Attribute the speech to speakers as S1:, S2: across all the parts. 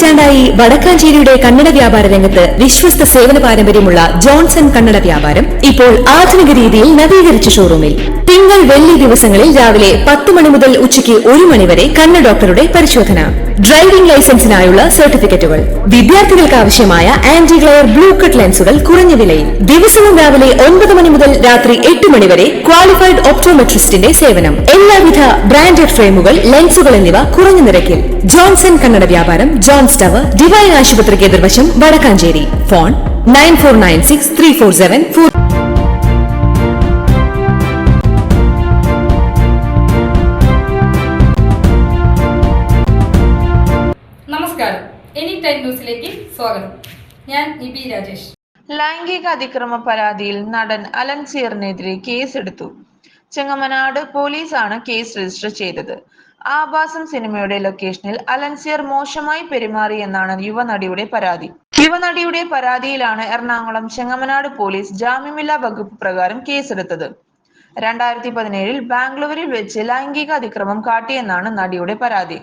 S1: പതിറ്റാണ്ടായി വടക്കാഞ്ചേരിയുടെ കന്നഡ വ്യാപാര രംഗത്ത് വിശ്വസ്ത സേവന പാരമ്പര്യമുള്ള ജോൺസൺ കന്നഡ വ്യാപാരം ഇപ്പോൾ ആധുനിക രീതിയിൽ നവീകരിച്ച ഷോറൂമിൽ തിങ്കൾ വെള്ളി ദിവസങ്ങളിൽ രാവിലെ 10 മണി മുതൽ ഉച്ചയ്ക്ക് 1 മണി വരെ കണ്ണ് ഡോക്ടറുടെ പരിശോധന, ഡ്രൈവിംഗ് ലൈസൻസിനായുള്ള സർട്ടിഫിക്കറ്റുകൾ, വിദ്യാർത്ഥികൾക്ക് ആവശ്യമായ ആന്റി ഗ്ലെയർ ബ്ലൂ കട്ട് ലെൻസുകൾ കുറഞ്ഞ വിലയിൽ, ദിവസവും രാവിലെ 9 മണി മുതൽ രാത്രി 8 മണി വരെ ക്വാളിഫൈഡ് ഒപ്റ്റോമെട്രിസ്റ്റിന്റെ സേവനം, എല്ലാവിധ ബ്രാൻഡഡ് ഫ്രെയിമുകൾ, ലെൻസുകൾ എന്നിവ കുറഞ്ഞ നിരക്കിൽ. ജോൺസൺ കന്നഡ വ്യാപാരം, ജോൺസ് ടവർ, ഡിവൈൻ ആശുപത്രിക്ക് എതിർവശം, വടക്കാഞ്ചേരി. ഫോൺ 94963474.
S2: നമസ്കാരം, എനി ടൈം ന്യൂസിലേക്ക് സ്വാഗതം. ഞാൻ നിബി രാജേഷ്.
S3: ലൈംഗിക അതിക്രമ പരാതിയിൽ നടൻ അലൻസിയറിനെതിരെ കേസെടുത്തു. ചെങ്ങമനാട് പോലീസാണ് കേസ് രജിസ്റ്റർ ചെയ്തത്. ആഭാസം സിനിമയുടെ ലൊക്കേഷനിൽ അലൻസിയർ മോശമായി പെരുമാറിയെന്നാണ് യുവനടിയുടെ പരാതി. യുവനടിയുടെ പരാതിയിലാണ് എറണാകുളം ചെങ്ങമനാട് പോലീസ് ജാമ്യമില്ലാ വകുപ്പ് പ്രകാരം കേസെടുത്തത്. 2017 ബാംഗ്ലൂരിൽ വെച്ച് ലൈംഗിക അതിക്രമം കാട്ടിയെന്നാണ് നടിയുടെ പരാതി.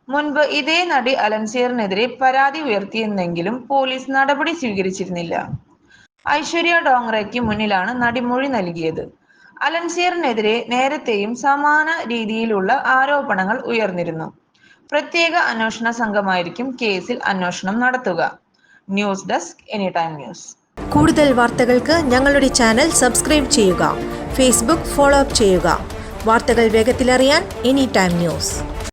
S3: മുൻപ് ഇതേ നടി അലൻസിയറിനെതിരെ പരാതി ഉയർത്തിയെന്നെങ്കിലും പോലീസ് നടപടി സ്വീകരിച്ചിരുന്നില്ല. ഐശ്വര്യ ഡോങ്റയ്ക്ക് മുന്നിലാണ് നടി മൊഴി നൽകിയത്. അലൻസിയറിനെതിരെ നേരത്തെയും സമാന രീതിയിലുള്ള ആരോപണങ്ങൾ ഉയർന്നിരുന്നു. പ്രത്യേക അന്വേഷണ സംഘമായിരിക്കും കേസിൽ അന്വേഷണം നടത്തുക. News desk, any time news.
S4: കൂടുതൽ വാർത്തകൾക്ക് ഞങ്ങളുടെ ചാനൽ സബ്സ്ക്രൈബ് ചെയ്യുക. ഫേസ്ബുക്ക് ഫോളോ അപ്പ് ചെയ്യുക. വാർത്തകൾ വേഗത്തിലറിയാൻ എനി ടൈം ന്യൂസ്.